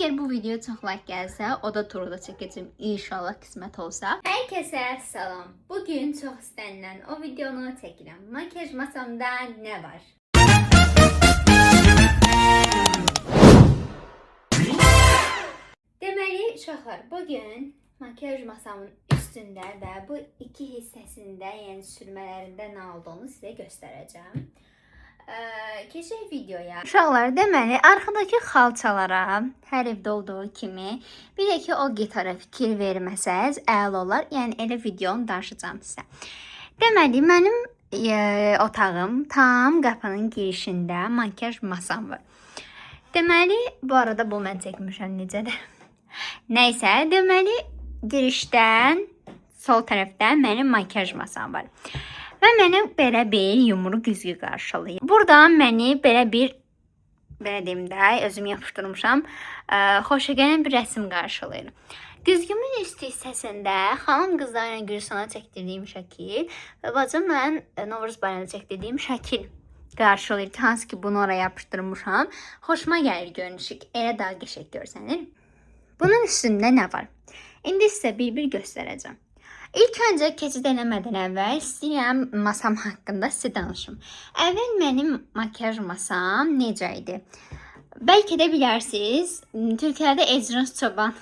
Əgər bu video çox like gəlsə, oda turu da çəkəcəm inşallah qismət olsa. Hər kəsə salam. Bugün çox istənilən o videonu çəkirəm. Makyaj masamda nə var? Deməli uşaqlar, bugün makyaj masamın üstündə və bu iki hissəsində, yəni sürmələrində nə olduğunu sizə göstərəcəm. Keçək videoya. Uşaqlar, deməli, arxadakı xalçalara hər evdə olduğu kimi bir də ki, o gitara fikir verməsəz, əla olar. Yəni, elə videonu danışacağım sizə. Deməli, mənim otağım tam qapının girişində makyaj masam var. Deməli, bu arada bu mən çəkmişəm necədir. Nəysə, deməli, girişdən sol tərəfdə mənim makyaj masam var. Və mənə belə bir yumru güzgü qarşılayır. Buradan məni belə deyim də, özüm yapışdırmışam, xoşagələn bir rəsm qarşılayır. Güzgümün üst hissəsində xanım qızlarla Gülsana çəkdirdiyim şəkil və bacımla Novruz bayramında çəkdirdiyim şəkil qarşılayır. Hansı ki, bunu oraya yapışdırmışam. Xoşuma gəlir görünüşü, elə daha qəşəng görsənir. Bunun üstündə nə var? İndi sizə bir göstərəcəm. İlk öncə keçid eləmədən əvvəl istəyirəm masam haqqında sizə danışım. Əvvəl mənim makyaj masam necə idi? Bəlkə də bilərsiniz, Türkiyədə Ecrin Çoban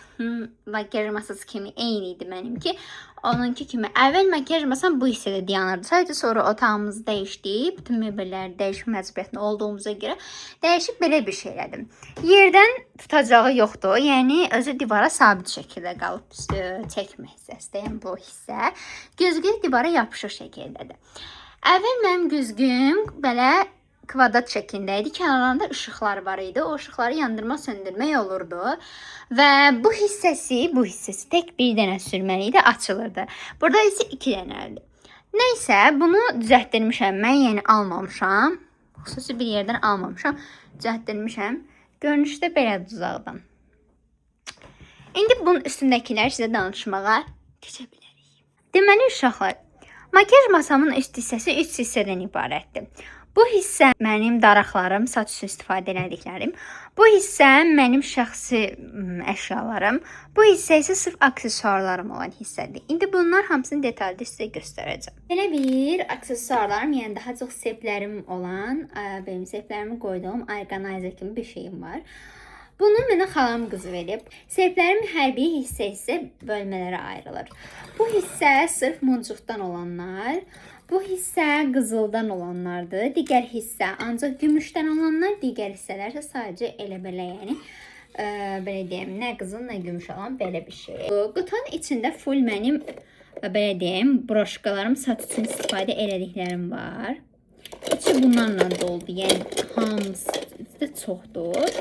makyaj masası kimi eyni idi mənimki. Onunki kimi. Əvvəl makyaj masam bu hissədə dayanırdı. Sadəcə sonra otağımızı dəyişdik. Bütün mebelləri dəyişmə məcburiyyətində olduğumuza görə dəyişib belə bir şey elədim. Yerdən tutacağı yoxdur. Yəni, özü divara sabit şəkildə qalıb çəkmə hissəsi. Yəni, bu hissə güzgü divara yapışır şəkildədir. Əvvəl mənim güzgüm belə kvadrat şəklində idi. Kənarlarında işıqlar var idi. O işıqları yandırma, söndürmək olurdu. Və bu hissəsi tək bir dənə sürməli idi, açılırdı. Burada isə iki dənədir. Nəysə, bunu düzəltdirmişəm. Mən yəni almamışam. Xüsusi bir yerdən almamışam. Düzəltdirmişəm. Görünüşdə belə uzaqdan. İndi bunun üstündəkilər sizə danışmağa keçə bilərik. Deməli, uşaqlar, makyaj masamın üst hissəsi 3 hissədən ibarətdir. Bu hissə mənim daraqlarım, saç üçün istifadə elədiklərim. Bu hissə mənim şəxsi əşyalarım. Bu hissə isə sırf aksesuarlarım olan hissədir. İndi bunlar hamısını detalda sizə göstərəcəm. Belə bir aksesuarlarım, yəni daha çox seplərim olan, benim seplərimi qoyduğum organizer kimi bir şeyim var. Bunu mənə xalam qızı verib. Seplərim hər bir hissə bölmələrə ayrılır. Bu hissə sırf muncuqdan olanlar. Bu hissə qızıldan olanlardır. Digər hissə ancaq gümüşdən olanlar, digər hissələr isə sadəcə elə-belə, yəni belə deyim, nə qızıl, nə gümüş olan belə bir şey. Qutunun içində full mənim belə deyim, broşkalarım, saç üçün istifadə elədiklərim var. İçi bunlarla doldu, yəni hamısı da çoxdur.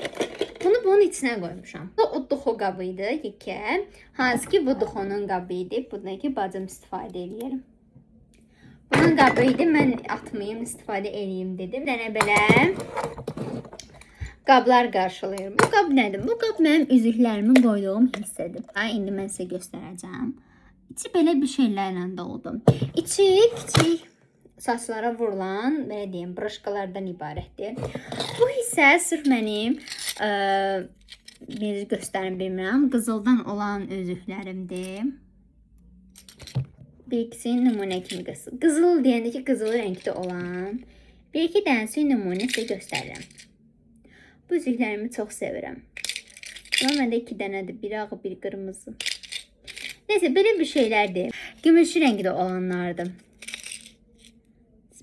Bunu bunun içinə qoymuşam. Bu o duxu qabı idi, yekə. Hansı ki, bu duxunun qabı idi. Bundan ki, bacım istifadə edirəm. Bunun qabı idi, mən atmayayım, istifadə edeyim dedim. Dənə belə qablar qarşılayırım. Bu qab nədir? Bu qab mənim üzüklərimi qoyduğum hissədir. İndi mən sizə göstərəcəm. İçi belə bir şeylərlə doldu. İçi kiçik saçlara vurulan, belə deyim, broşkalardan ibarətdir. Bu hissə sırf mənim bir göstərim bilmirəm, qızıldan olan üzüklərimdir. Bir ikisi nümunə kimi qızıl. Qızıl deyəndə ki, qızıl rəngdə olan bir iki dənəsi nümunə sizə göstərirəm. Bu üzüklərimi çox sevirəm. Amma məndə 2 dənədir. Biri ağ, biri qırmızı. Neysə, belə bir şeylərdir. Gümüşü rəngdə olanlardır.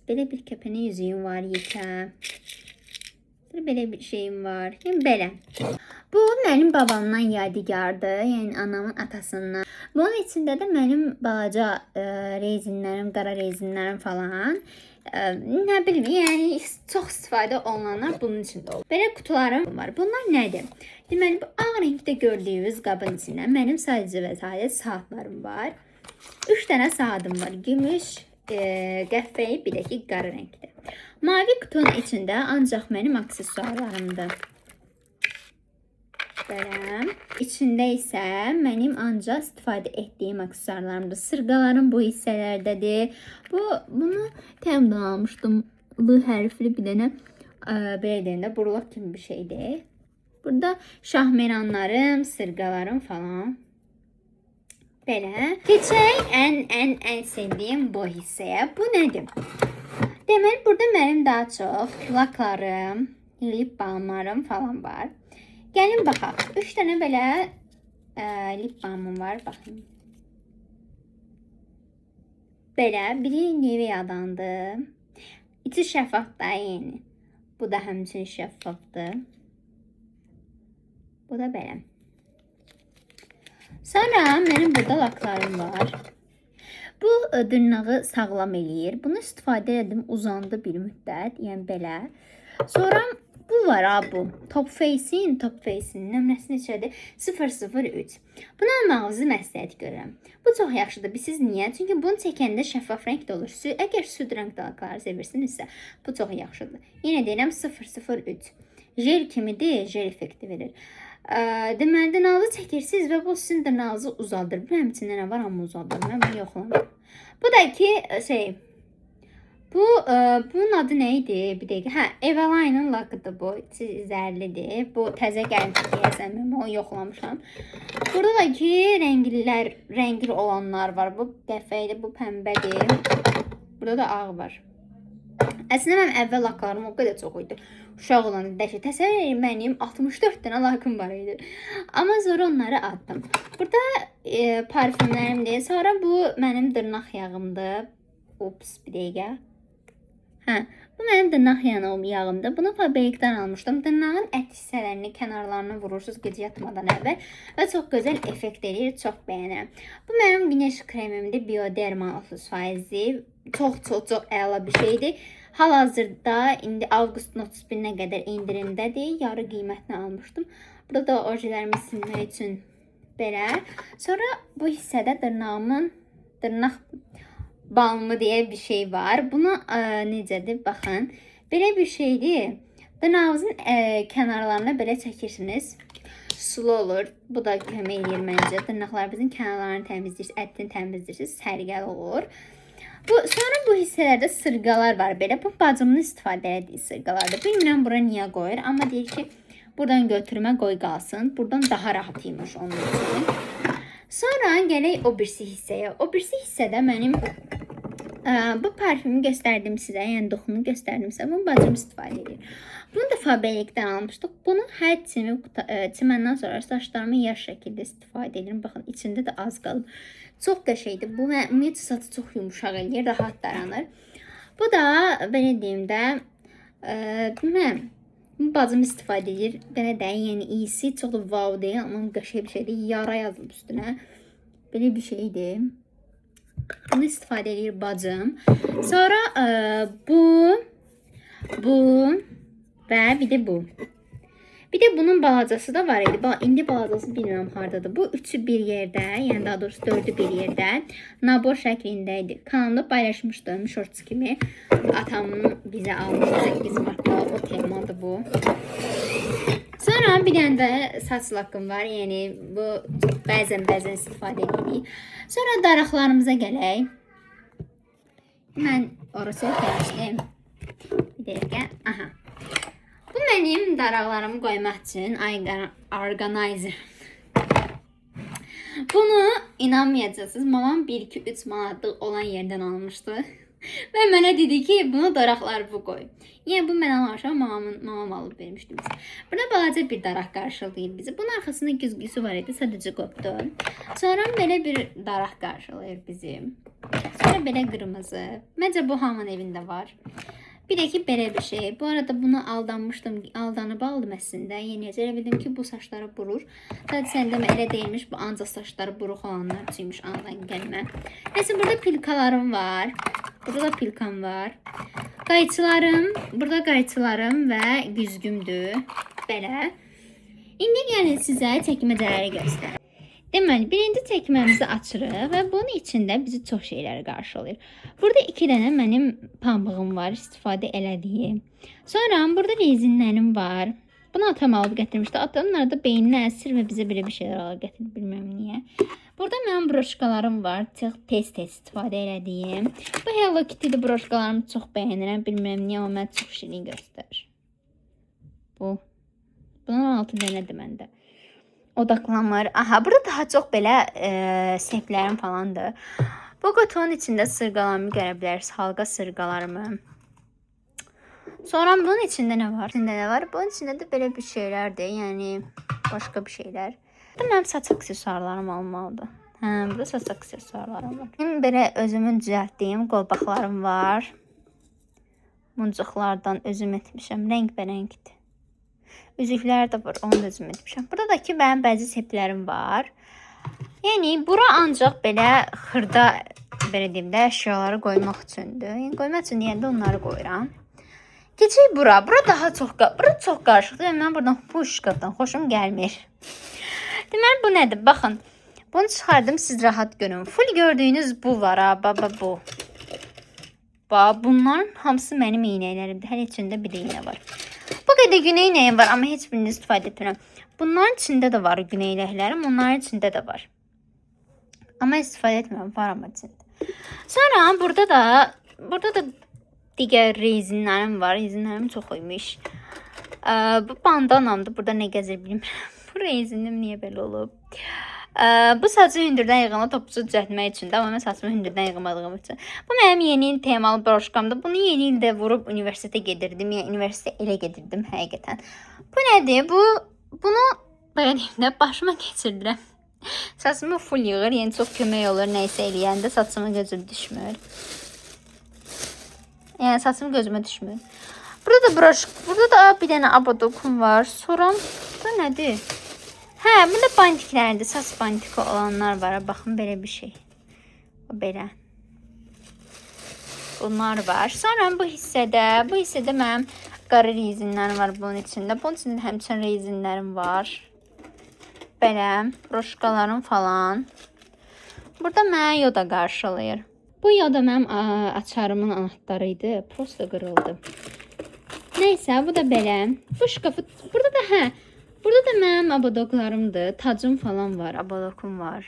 Belə bir kəpənə yüzüyüm var, yekə. Belə bir şeyim var. Yəni, belə. Bu, mənim babamdan yadigardır. Yəni, anamın atasından. Bunun içində də mənim balaca rezinlərim, qara rezinlərim falan. Nə bilim, yəni, çox istifadə olunanlar bunun içində olur. Belə qutularım var. Bunlar nədir? Deməli, bu ağ rəngdə gördüyünüz qabın içində mənim sadəcə və sadəcə saatlarım var. 3 dənə saatim var. Gümüş, qəhvəyi, bir də ki, qara rəngdə. Mavi qutunun içində ancaq mənim aksesuarlarımdır. Belə. İçində isə mənim ancaq istifadə etdiyim aksesuarlarımdır. Sırqalarım bu hissələrdədir. Bunu təmdən almışdım. L hərfli bir dənə belə deyəndə burlaq kimi bir şeydir. Burada şahmeranlarım, sırqalarım falan. Belə. Keçək ən sevdiyim bu hissəyə. Bu nədir? Deməli, burada mənim daha çox laklarım, lip balmlarım falan var. Gəlin baxaq. 3 dənə belə lip balmım var. Baxın. Belə. Biri Nivea'dandır. İçi şəffaf da yeni. Bu da həmçinin şəffafdır. Bu da belə. Sonra mənim burada laklarım var. Bu dırnağı sağlam eləyir. Bunu istifadə edim, uzandı bir müddət. Yəni belə. Sonra bu var ha bu. Top Face'in nömrəsi neçədir? 003. Buna almağınızı məsləhət görürəm. Bu çox yaxşıdır. Siz niyə? Çünki bunu çəkəndə şəffaf rəngdə olur. Əgər süd rəngdə lakları sevirsinizsə, bu çox yaxşıdır. Yenə deyirəm 003. Jel kimidir, jel effekti verir. Deməli, dırnağınızı çəkirsiniz və bu sizin dırnağınızı uzadır. Bilməm içində nə var, amma uzadır. Mən bunu yoxlamıram. Bu da ki, bunun adı nə idi? Bir dəqiqə. Hə, Eveline'ın lakıdır bu. Zərlidir. Bu təzə gəlmişdi deyəsən, mən onu yoxlamışam. Burada da ki, rəngli olanlar var. Bu qəfəydir, bu pəmbədir. Burada da ağ var. Əslində mənim əvvəl laklarım o qədər çox idi. Uşaq olanda dəhşət. Təsəvvür edin, mənim 64 dənə lakım var idi. Amma sonra onları atdım. Burada parfümlərimdir. Sonra bu mənim dırnaq yağımdır. Ups, bir dəqiqə. Hə, bu mənim dırnaq yağımdır. Bunu fabrikdən almışdım. Dırnağın ət hissələrini, kənarlarını vurursunuz gecə yatmadan əvvəl və çox gözəl effekt edir. Çox bəyənirəm. Bu mənim güneş kremimdir. Bioderma 30%. Çox əla bir şeydir. Hal-hazırda indi avqustun 31-nə qədər indirimdədir. Yarı qiymətini almışdım. Burada da ojelərimi silmək üçün belə. Sonra bu hissədə dırnaq balmı deyə bir şey var. Bunu necədir? Baxın. Belə bir şeydir. Dırnağınızın kənarlarına belə çəkirsiniz. Sulu olur. Bu da kömək edir məncə. Dırnaqlarınızın kənarlarını təmizləyirsiniz, ətini təmizləyirsiniz. Sərgəl olur. Sonra bu hissələrdə sırqalar var. Belə bu bacımın istifadə etdiyi sırqalardır. Bilmirəm bura niyə qoyur. Amma deyir ki, buradan götürmə qoy qalsın. Buradan daha rahat imiş onun üçün. Sonra gələk o birisi hissəyə. O birisi hissədə mənim bu parfümü göstərdim sizə. Yəni doxunu göstərdim sizə. Bunu bacım istifadə edir. Bunu da fabrikdən almışdıq. Bunu hər çiməndən sonra saçlarımı yaş şəkildə istifadə edirəm. Baxın, içində də az qalıb. Çox qəşəngdir. Bu ümumiyyətlə saçı çox yumuşaq eləyir, rahat daranır. Bu da belə deyim də, bilməm, bacım istifadə edir. Belə də, yəni iyisi çox da wow deyil, amma qəşəng bir şeydir. Yara yazılıb üstünə. Belə bir şeydir. Bunu istifadə edir bacım. Sonra bu və bir də bu. Bir də bunun balacası da var idi. İndi balacası bilmirəm hardadır. Bu üçü bir yerdə, yəni daha doğrusu dördü bir yerdə. Nabor şəklində idi. Kanalda paylaşmışdım shorts kimi. Atamın bizə almışdı 8 martda. O temadır bu. Sonra bir dənə də saç lakım var. Yəni bu bəzən istifadə edirik. Sonra daraqlarımıza gələk. Mən orası oxuyacağım. Bir dəqiqə. Aha. Bu mənim daraqlarımı qoymaq üçün organizer. Bunu inanmayacaqsınız. Mamam 1-2-3 manatlıq olan yerdən almışdı. Və mənə dedi ki, bunu daraqlarımı qoy. Yəni bu mən almışam, mamam alıb vermişdi bizə. Burada balaca bir daraq qarşılayır bizi. Bunun arxasında güzgüsü var idi, sadəcə qopdu. Sonra belə bir daraq qarşılayır bizi. Sonra belə qırmızı. Məncə bu hamının evində var. Bir də ki, belə bir şey. Bu arada bunu aldanıb aldım əslində. Yəni, elə bildim ki, bu saçları burur. Sadəcə səndə elə deyilmiş, bu ancaq saçları buruq olanlar üçüymüş anadan gəlmə. Neyse, burada pilkalarım var. Burada da pilkam var. Burada qayçılarım və güzgümdür. Belə. İndi gəlin sizə çəkməcələri göstərim. Deməli, birinci çəkməmizi açırıq və bunun içində bizi çox şeylər qarşılayır. Burada 2 dənə mənim pambığım var, istifadə elədiyim. Sonra burada rezinlərim var. Bunu atam alıb gətirmişdi. Atamın arada beyninə əsir və bizə belə bir şeylər alıb gətirib, bilməm niyə. Burada mənim broşkalarım var, çox tez-tez istifadə elədiyim. Bu Hello Kitty broşkalarımı çox bəyənirəm, bilməm niyə, amma mən çox şirin göstərir. Bu Bunun 6 dənədir məndə. Odaqlanmır. Aha, burada daha çox belə sehvlərim falandır. Bu qutunun içində sırğalarımı görə bilərsiniz. Halqa sırğalarımı. Sonra bunun içində nə var? Bunun içində də belə bir şeylərdir. Yəni başqa bir şeylər. Burada mənim saç aksesuarlarım olmalıdır. Burada saç aksesuarlarım var. Benim belə özümün düzəltdiyim qolbaqlarım var. Muncuqlardan özüm etmişəm. Rəngbərəngdir. Üzüklər də var. Onu da özüm etmişəm. Burada da ki, mənim bəzi sehvlərim var. Yəni, bura ancaq belə xırda, belə deyim də, əşyaları qoymaq üçündür. Yəni, qoymaq üçün deyəndə onları qoyuram. Keçək bura. Bura daha çox qarışıqdır. Mən buradan bu şkafdan xoşum gəlmir. Deməli, bu nədir? Baxın. Bunu çıxardım, siz rahat görün. Full gördüyünüz bu var ha. Baba bu. Bunların hamısı mənim iynələrimdir. Hələ içində bir də iynə var. Bu qədər güney iynəyim var, amma heç birini istifadə etmirəm. Bunların içində də var güneyləklərim, onların içində də var. Amma istifadə etmirəm, var amma içində. Sonra burada da digər rezinlərim var. Rezinlərim çox imiş. Bu bandanamdır. Burada nə gəzir bilmirəm. Bu rezinim niyə belə olub? Bu saçı hündürdən yığıma topçu düzəltmək üçündür. Amma mən saçımı hündürdən yığmadığım üçün. Bu mənim yeni il temalı broşkamdır. Bunu yeni ildə vurub universitetə gedirdim. Yəni universitetə elə gedirdim həqiqətən. Bu nədir? Bunu belə deyim də başıma keçirdirəm. Saçımı full yığır. Yəni çox kömək olur nəysə eləyəndə saçımı gözüm düşmür. Yəni saçım gözümə düşmür. Burada da broşka, burada da bir dənə abodokum var. Sonra bu nədir? Burada bantiklərdir. Saç bantiki olanlar var. Baxın, belə bir şey. Belə. Bunlar var. Sonra bu hissədə mənim qara rezinlərim var bunun içində. Bunun içində həmçinin rezinlərim var. Belə. Broşkalarım falan. Burada mənə yoda qarşılayır. Bu yoda mənim açarımın anahtarıydı. Prosta qırıldı. Neysə, bu da belə. Bu şkafı, burada da mənim abadoklarımdır. Tacım falan var, abadokum var.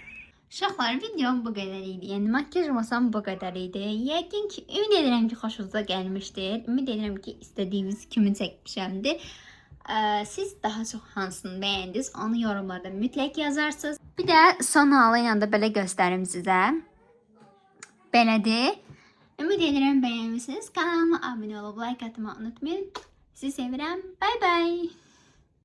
Uşaqlar, videom bu qədər idi. Yəni makyaj masam bu qədər idi. Yəqin ki, ümid edirəm ki, xoşunuza gəlmişdir. Ümid edirəm ki, istədiyiniz kimi çəkmişəmdir. Siz daha çox hansını bəyəndiniz, onu yorumlarda mütləq yazarsınız. Bir də son halı ilə də belə göstərim sizə. Belədir. Ümid edirəm bəyənmişsiniz. Kanalıma abunə olub like atmayı unutmayın. Sizi sevirəm. Bye bye.